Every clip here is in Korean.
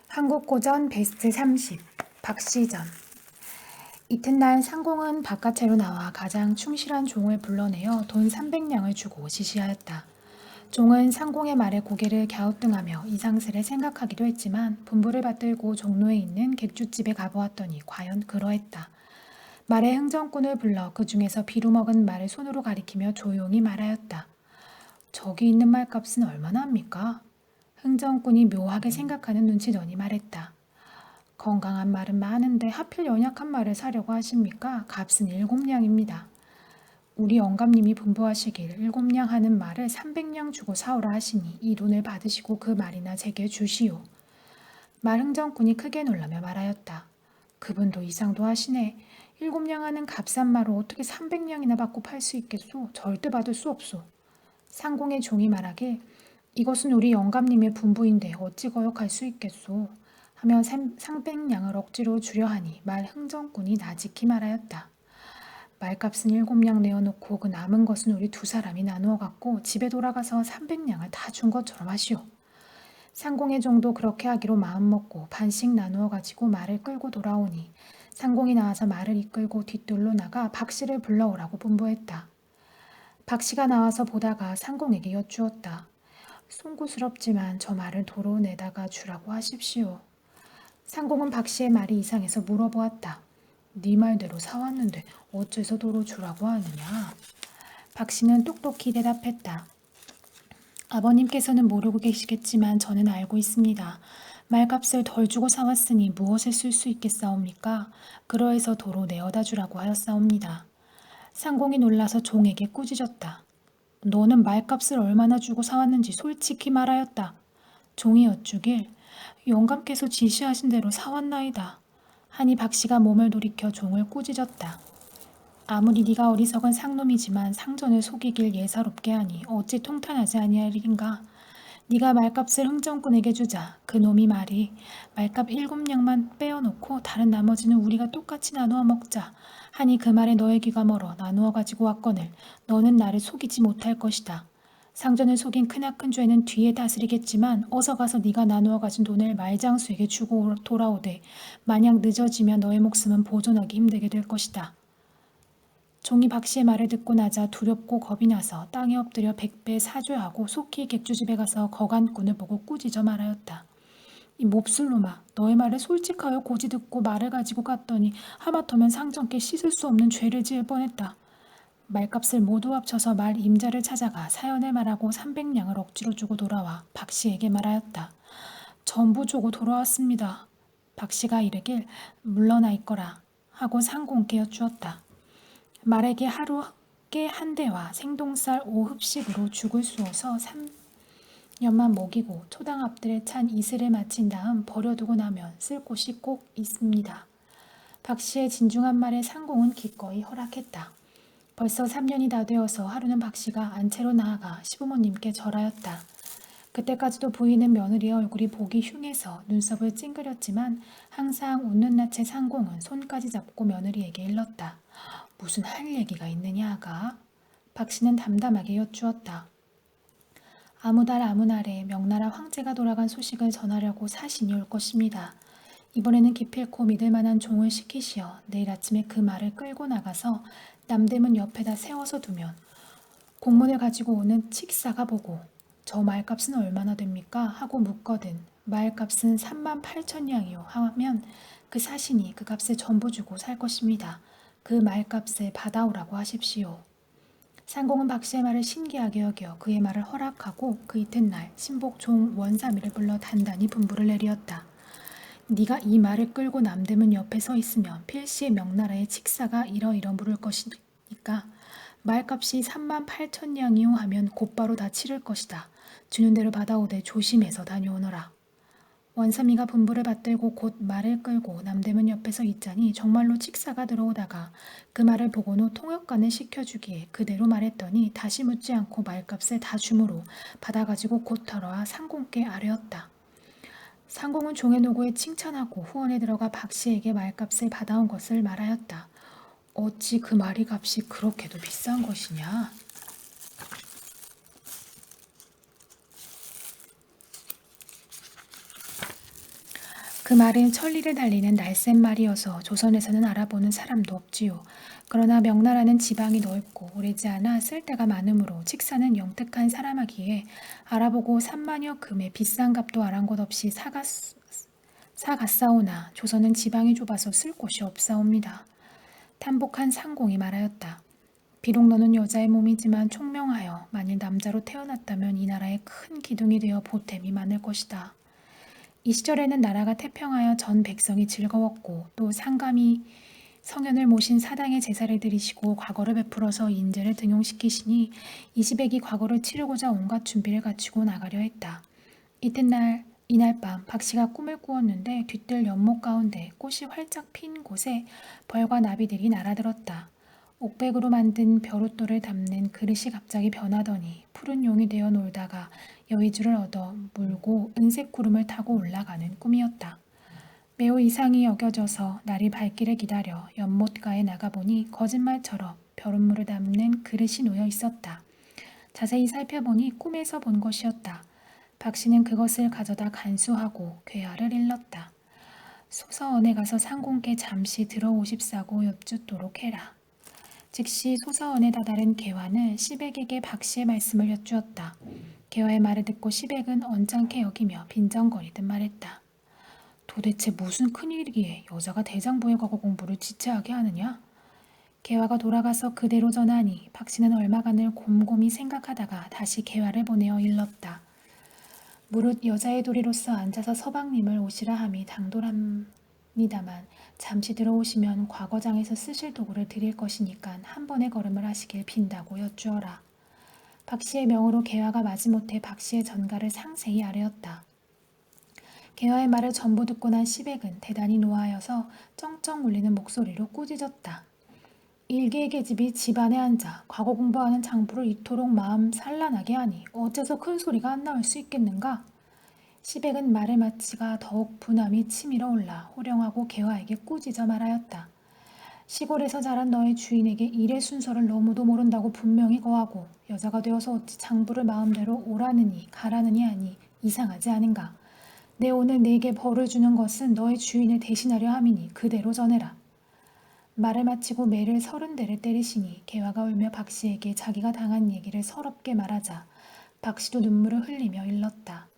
한국고전 베스트 30 박시전. 이튿날 상공은 바깥으로 나와 가장 충실한 종을 불러내어 돈 300냥을 주고 지시하였다. 종은 상공의 말에 고개를 갸우뚱하며 이상스레 생각하기도 했지만 분부를 받들고 종로에 있는 객주집에 가보았더니 과연 그러했다. 말의 흥정꾼을 불러 그 중에서 비루 먹은 말을 손으로 가리키며 조용히 말하였다. 저기 있는 말값은 얼마나 합니까? 흥정꾼이 묘하게 생각하는 눈치더니 말했다. 건강한 말은 많은데 하필 연약한 말을 사려고 하십니까? 값은 7냥입니다. 우리 영감님이 분부하시길 7냥 하는 말을 300냥 주고 사오라 하시니 이 돈을 받으시고 그 말이나 제게 주시오. 말흥정꾼이 크게 놀라며 말하였다. 그분도 이상도 하시네. 7냥 하는 값싼 말을 어떻게 300냥이나 받고 팔 수 있겠소? 절대 받을 수 없소. 상공의 종이 말하길 이것은 우리 영감님의 분부인데 어찌 거역할 수 있겠소. 하며 300냥을 억지로 주려 하니 말 흥정꾼이 나직히 말하였다. 말값은 7냥 내어놓고 그 남은 것은 우리 두 사람이 나누어 갖고 집에 돌아가서 300냥을 다 준 것처럼 하시오. 상공의 종도 그렇게 하기로 마음먹고 반씩 나누어 가지고 말을 끌고 돌아오니 상공이 나와서 말을 이끌고 뒷돌로 나가 박씨를 불러오라고 분부했다. 박씨가 나와서 보다가 상공에게 여쭈었다. 송구스럽지만 저 말을 도로 내다가 주라고 하십시오. 상공은 박씨의 말이 이상해서 물어보았다. 네 말대로 사왔는데 어째서 도로 주라고 하느냐? 박씨는 똑똑히 대답했다. 아버님께서는 모르고 계시겠지만 저는 알고 있습니다. 말값을 덜 주고 사왔으니 무엇에 쓸 수 있겠사옵니까? 그러해서 도로 내어다 주라고 하였사옵니다. 상공이 놀라서 종에게 꾸짖었다. 너는 말값을 얼마나 주고 사왔는지 솔직히 말하였다. 종이 여쭈길 영감께서 지시하신 대로 사왔나이다. 하니 박씨가 몸을 돌이켜 종을 꾸짖었다. 아무리 네가 어리석은 상놈이지만 상전을 속이길 예사롭게 하니 어찌 통탄하지 아니하리인가. 네가 말값을 흥정꾼에게 주자. 그 놈이 말이 말값 7냥만 빼어놓고 다른 나머지는 우리가 똑같이 나누어 먹자. 하니 그 말에 너의 귀가 멀어 나누어 가지고 왔거늘 너는 나를 속이지 못할 것이다. 상전을 속인 크나큰 죄는 뒤에 다스리겠지만 어서 가서 네가 나누어 가진 돈을 말장수에게 주고 돌아오되 만약 늦어지면 너의 목숨은 보존하기 힘들게 될 것이다. 종이 박씨의 말을 듣고 나자 두렵고 겁이 나서 땅에 엎드려 100배 사죄하고 속히 객주집에 가서 거간꾼을 보고 꾸짖어 말하였다. 이 몹쓸놈아, 너의 말을 솔직하여 고지 듣고 말을 가지고 갔더니 하마터면 상전께 씻을 수 없는 죄를 지을 뻔했다. 말값을 모두 합쳐서 말 임자를 찾아가 사연을 말하고 300냥을 억지로 주고 돌아와 박씨에게 말하였다. 전부 주고 돌아왔습니다. 박씨가 이르길 물러나 있거라 하고 상공께 여쭈었다. 말에게 하루 깨 한 대와 생동쌀 5흡씩으로 죽을 쑤어서 3년만 먹이고 초당 앞들에 찬 이슬을 마친 다음 버려두고 나면 쓸 곳이 꼭 있습니다. 박씨의 진중한 말에 상공은 기꺼이 허락했다. 벌써 3년이 다 되어서 하루는 박씨가 안채로 나아가 시부모님께 절하였다. 그때까지도 부인은 며느리의 얼굴이 보기 흉해서 눈썹을 찡그렸지만 항상 웃는 낯의 상공은 손까지 잡고 며느리에게 일렀다. 무슨 할 얘기가 있느냐 아가? 박씨는 담담하게 여쭈었다. 아무 달 아무 날에 명나라 황제가 돌아간 소식을 전하려고 사신이 올 것입니다. 이번에는 기필코 믿을 만한 종을 시키시어 내일 아침에 그 말을 끌고 나가서 남대문 옆에다 세워서 두면 공문을 가지고 오는 칙사가 보고 저 말값은 얼마나 됩니까? 하고 묻거든 말값은 38,000냥이요 하면 그 사신이 그 값을 전부 주고 살 것입니다. 그 말값을 받아오라고 하십시오. 상공은 박씨의 말을 신기하게 여겨 그의 말을 허락하고 그 이튿날 신복 종 원삼이를 불러 단단히 분부를 내리었다. 네가 이 말을 끌고 남대문 옆에 서 있으면 필시의 명나라의 칙사가 이러이러 물을 것이니까 말값이 38,000냥이요 하면 곧바로 다 치를 것이다. 주는 대로 받아오되 조심해서 다녀오너라. 원삼이가 분부를 받들고 곧 말을 끌고 남대문 옆에서 있자니 정말로 칙사가 들어오다가 그 말을 보고는 통역관을 시켜주기에 그대로 말했더니 다시 묻지 않고 말값을 다 주므로 받아가지고 곧 돌아와 상공께 아뢰었다. 상공은 종의 노고에 칭찬하고 후원에 들어가 박씨에게 말값을 받아온 것을 말하였다. 어찌 그 말이 값이 그렇게도 비싼 것이냐? 그 말은 천리를 달리는 날쌘 말이어서 조선에서는 알아보는 사람도 없지요. 그러나 명나라는 지방이 넓고 오래지 않아 쓸 데가 많으므로 칙사는 영특한 사람하기에 알아보고 3만여 금의 비싼 값도 아랑곳 없이 사갔사오나 조선은 지방이 좁아서 쓸 곳이 없사옵니다. 탐복한 상공이 말하였다. 비록 너는 여자의 몸이지만 총명하여 만일 남자로 태어났다면 이 나라의 큰 기둥이 되어 보탬이 많을 것이다. 이 시절에는 나라가 태평하여 전 백성이 즐거웠고 또 상감이 성현을 모신 사당의 제사를 드리시고 과거를 베풀어서 인재를 등용시키시니 이시백이 과거를 치르고자 온갖 준비를 갖추고 나가려 했다. 이날 밤 박씨가 꿈을 꾸었는데 뒤뜰 연못 가운데 꽃이 활짝 핀 곳에 벌과 나비들이 날아들었다. 옥백으로 만든 벼룻돌을 담는 그릇이 갑자기 변하더니 푸른 용이 되어 놀다가 여의주를 얻어 물고 은색 구름을 타고 올라가는 꿈이었다. 매우 이상히 여겨져서 날이 밝기를 기다려 연못가에 나가보니 거짓말처럼 벼룩물을 담는 그릇이 놓여 있었다. 자세히 살펴보니 꿈에서 본 것이었다. 박씨는 그것을 가져다 간수하고 괴화를 일렀다. 소서원에 가서 상공께 잠시 들어오십사고 여쭙도록 해라. 즉시 소서원에 다다른 계화는 시백에게 박씨의 말씀을 여쭈었다. 계화의 말을 듣고 시백은 언짢게 여기며 빈정거리듯 말했다. 도대체 무슨 큰일이기에 여자가 대장부에 가고 공부를 지체하게 하느냐? 계화가 돌아가서 그대로 전하니 박씨는 얼마간을 곰곰이 생각하다가 다시 계화를 보내어 일렀다. 무릇 여자의 도리로서 앉아서 서방님을 오시라 함이 당돌합니다만 잠시 들어오시면 과거장에서 쓰실 도구를 드릴 것이니까 한 번의 걸음을 하시길 빈다고 여쭈어라. 박씨의 명으로 계화가 마지못해 박씨의 전가를 상세히 아뢰었다. 계화의 말을 전부 듣고 난 시백은 대단히 노하여서 쩡쩡 울리는 목소리로 꾸짖었다. 일개의 계집이 집안에 앉아 과거 공부하는 장부를 이토록 마음 산란하게 하니 어째서 큰 소리가 안 나올 수 있겠는가? 시백은 말을 마치가 더욱 분함이 치밀어 올라 호령하고 계화에게 꾸짖어 말하였다. 시골에서 자란 너의 주인에게 일의 순서를 너무도 모른다고 분명히 거하고 여자가 되어서 어찌 장부를 마음대로 오라느니 가라느니 하니 이상하지 않은가? 내 오늘 네게 벌을 주는 것은 너의 주인을 대신하려 함이니 그대로 전해라. 말을 마치고 매를 30대를 때리시니 계화가 울며 박씨에게 자기가 당한 얘기를 서럽게 말하자 박씨도 눈물을 흘리며 일렀다.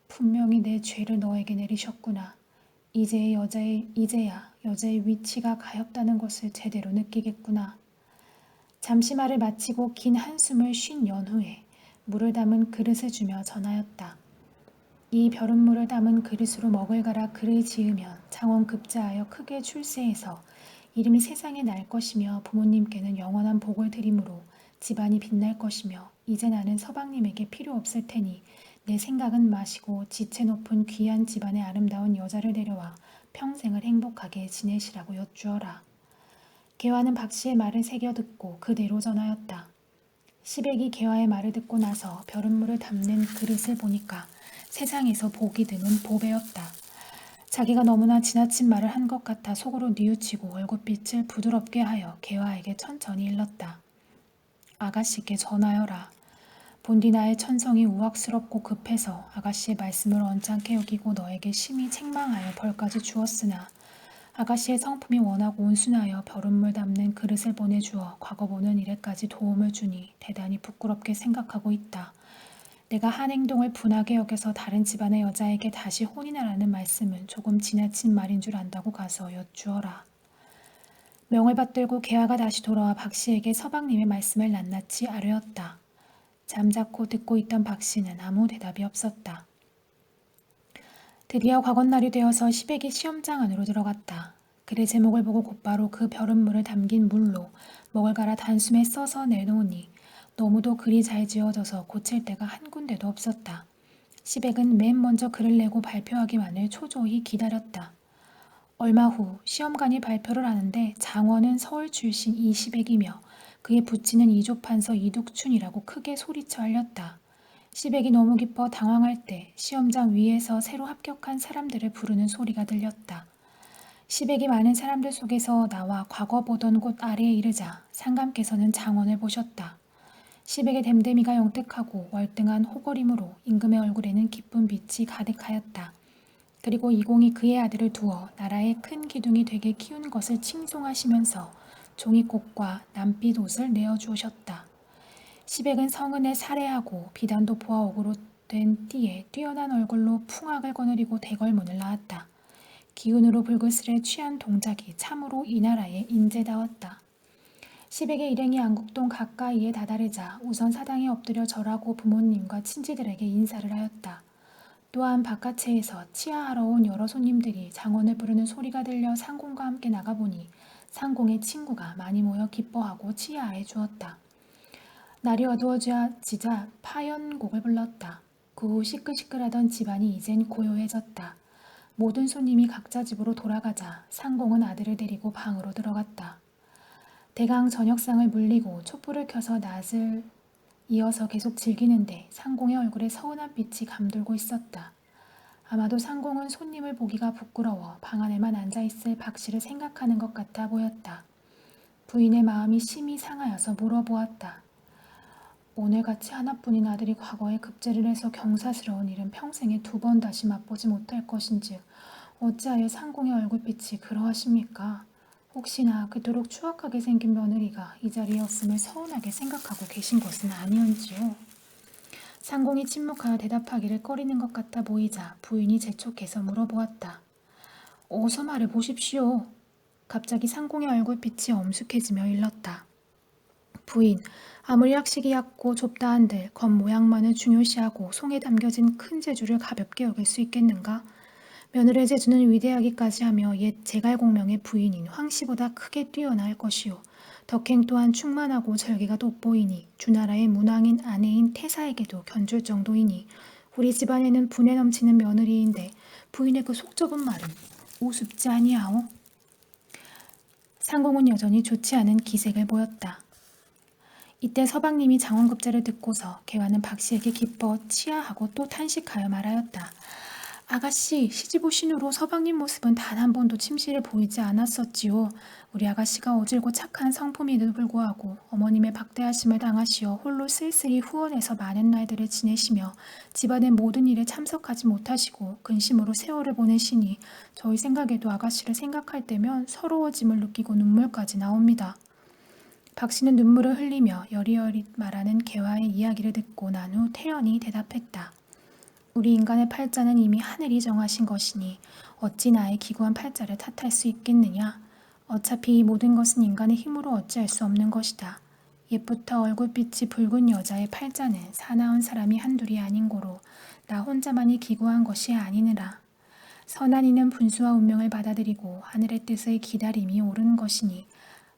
분명히 내 죄를 너에게 내리셨구나. 이제야 여자의 위치가 가엾다는 것을 제대로 느끼겠구나. 잠시 말을 마치고 긴 한숨을 쉰 연후에 물을 담은 그릇을 주며 전하였다. 이 벼룩물을 담은 그릇으로 먹을 가라 글을 지으면 장원 급자하여 크게 출세해서 이름이 세상에 날 것이며 부모님께는 영원한 복을 드림으로 집안이 빛날 것이며 이제 나는 서방님에게 필요 없을 테니 내 생각은 마시고 지체 높은 귀한 집안의 아름다운 여자를 데려와 평생을 행복하게 지내시라고 여쭈어라. 계화는 박씨의 말을 새겨 듣고 그대로 전하였다. 시백이 계화의 말을 듣고 나서 벼룩물을 담는 그릇을 보니까 세상에서 복이 드는 보배였다. 자기가 너무나 지나친 말을 한 것 같아 속으로 뉘우치고 얼굴빛을 부드럽게 하여 계화에게 천천히 일렀다. 아가씨께 전하여라. 본디 나의 천성이 우악스럽고 급해서 아가씨의 말씀을 언짢게 여기고 너에게 심히 책망하여 벌까지 주었으나 아가씨의 성품이 워낙 온순하여 벼룩물 담는 그릇을 보내주어 과거 보는 일에까지 도움을 주니 대단히 부끄럽게 생각하고 있다. 내가 한 행동을 분하게 여겨서 다른 집안의 여자에게 다시 혼인하라는 말씀은 조금 지나친 말인 줄 안다고 가서 여쭈어라. 명을 받들고 계화가 다시 돌아와 박씨에게 서방님의 말씀을 낱낱이 아뢰었다. 잠자코 듣고 있던 박씨는 아무 대답이 없었다. 드디어 과거날이 되어서 시백이 시험장 안으로 들어갔다. 글의 제목을 보고 곧바로 그 벼룩물을 담긴 물로 먹을 갈아 단숨에 써서 내놓으니 너무도 글이 잘 지어져서 고칠 데가 한 군데도 없었다. 시백은 맨 먼저 글을 내고 발표하기만을 초조히 기다렸다. 얼마 후 시험관이 발표를 하는데 장원은 서울 출신 이시백이며 그의 부친은 이조판서 이둑춘이라고 크게 소리쳐 알렸다. 시백이 너무 기뻐 당황할 때 시험장 위에서 새로 합격한 사람들을 부르는 소리가 들렸다. 시백이 많은 사람들 속에서 나와 과거 보던 곳 아래에 이르자 상감께서는 장원을 보셨다. 시백의 댐댐이가 영특하고 월등한 호걸이므로 임금의 얼굴에는 기쁜 빛이 가득하였다. 그리고 이공이 그의 아들을 두어 나라의 큰 기둥이 되게 키운 것을 칭송하시면서 종이꽃과 남빛 옷을 내어주셨다. 시백은 성은을 살해하고 비단도 보아옥으로 된 띠에 뛰어난 얼굴로 풍악을 거느리고 대궐문을 나왔다. 기운으로 불그스레 취한 동작이 참으로 이 나라의 인재다웠다. 시백의 일행이 안국동 가까이에 다다르자 우선 사당에 엎드려 절하고 부모님과 친지들에게 인사를 하였다. 또한 바깥채에서 치하하러 온 여러 손님들이 장원을 부르는 소리가 들려 상공과 함께 나가보니 상공의 친구가 많이 모여 기뻐하고 치하해 주었다. 날이 어두워지자 파연곡을 불렀다. 그 후 시끌시끌하던 집안이 이젠 고요해졌다. 모든 손님이 각자 집으로 돌아가자 상공은 아들을 데리고 방으로 들어갔다. 대강 저녁상을 물리고 촛불을 켜서 낮을 이어서 계속 즐기는데 상공의 얼굴에 서운한 빛이 감돌고 있었다. 아마도 상공은 손님을 보기가 부끄러워 방 안에만 앉아있을 박씨를 생각하는 것 같아 보였다. 부인의 마음이 심히 상하여서 물어보았다. 오늘같이 하나뿐인 아들이 과거에 급제를 해서 경사스러운 일은 평생에 2번 다시 맛보지 못할 것인즉 어찌하여 상공의 얼굴빛이 그러하십니까? 혹시나 그토록 추악하게 생긴 며느리가 이 자리에 없음을 서운하게 생각하고 계신 것은 아니온지요? 상공이 침묵하여 대답하기를 꺼리는 것 같아 보이자 부인이 재촉해서 물어보았다. 어서 말해보십시오. 갑자기 상공의 얼굴빛이 엄숙해지며 일렀다. 부인, 아무리 학식이 얕고 좁다 한들 겉모양만을 중요시하고 송에 담겨진 큰 재주를 가볍게 여길 수 있겠는가? 며느리의 재주는 위대하기까지 하며 옛 제갈공명의 부인인 황씨보다 크게 뛰어날 것이요. 덕행 또한 충만하고 절개가 돋보이니 주나라의 문왕인 아내인 태사에게도 견줄 정도이니 우리 집안에는 분에 넘치는 며느리인데 부인의 그 속 좁은 말은 우습지 아니하오? 상공은 여전히 좋지 않은 기색을 보였다. 이때 서방님이 장원급제를 듣고서 개화는 박씨에게 기뻐 치하하고 또 탄식하여 말하였다. 아가씨, 시집 오신 후로 서방님 모습은 단 한 번도 침실에 보이지 않았었지요. 우리 아가씨가 어질고 착한 성품에도 불구하고 어머님의 박대하심을 당하시어 홀로 쓸쓸히 후원해서 많은 날들을 지내시며 집안의 모든 일에 참석하지 못하시고 근심으로 세월을 보내시니 저희 생각에도 아가씨를 생각할 때면 서러워짐을 느끼고 눈물까지 나옵니다. 박씨는 눈물을 흘리며 여리여리 말하는 개화의 이야기를 듣고 난 후 태연히 대답했다. 우리 인간의 팔자는 이미 하늘이 정하신 것이니 어찌 나의 기구한 팔자를 탓할 수 있겠느냐. 어차피 이 모든 것은 인간의 힘으로 어찌할 수 없는 것이다. 옛부터 얼굴빛이 붉은 여자의 팔자는 사나운 사람이 한둘이 아닌 고로 나 혼자만이 기구한 것이 아니느라. 선한 이는 분수와 운명을 받아들이고 하늘의 뜻을 기다림이 옳은 것이니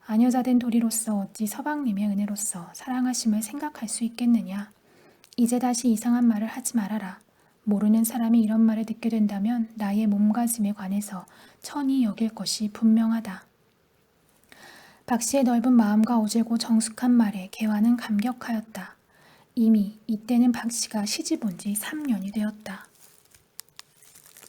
아녀자된 도리로서 어찌 서방님의 은혜로서 사랑하심을 생각할 수 있겠느냐. 이제 다시 이상한 말을 하지 말아라. 모르는 사람이 이런 말을 듣게 된다면 나의 몸가짐에 관해서 천히 여길 것이 분명하다. 박씨의 넓은 마음과 어질고 정숙한 말에 개화는 감격하였다. 이미 이때는 박씨가 시집 온 지 3년이 되었다.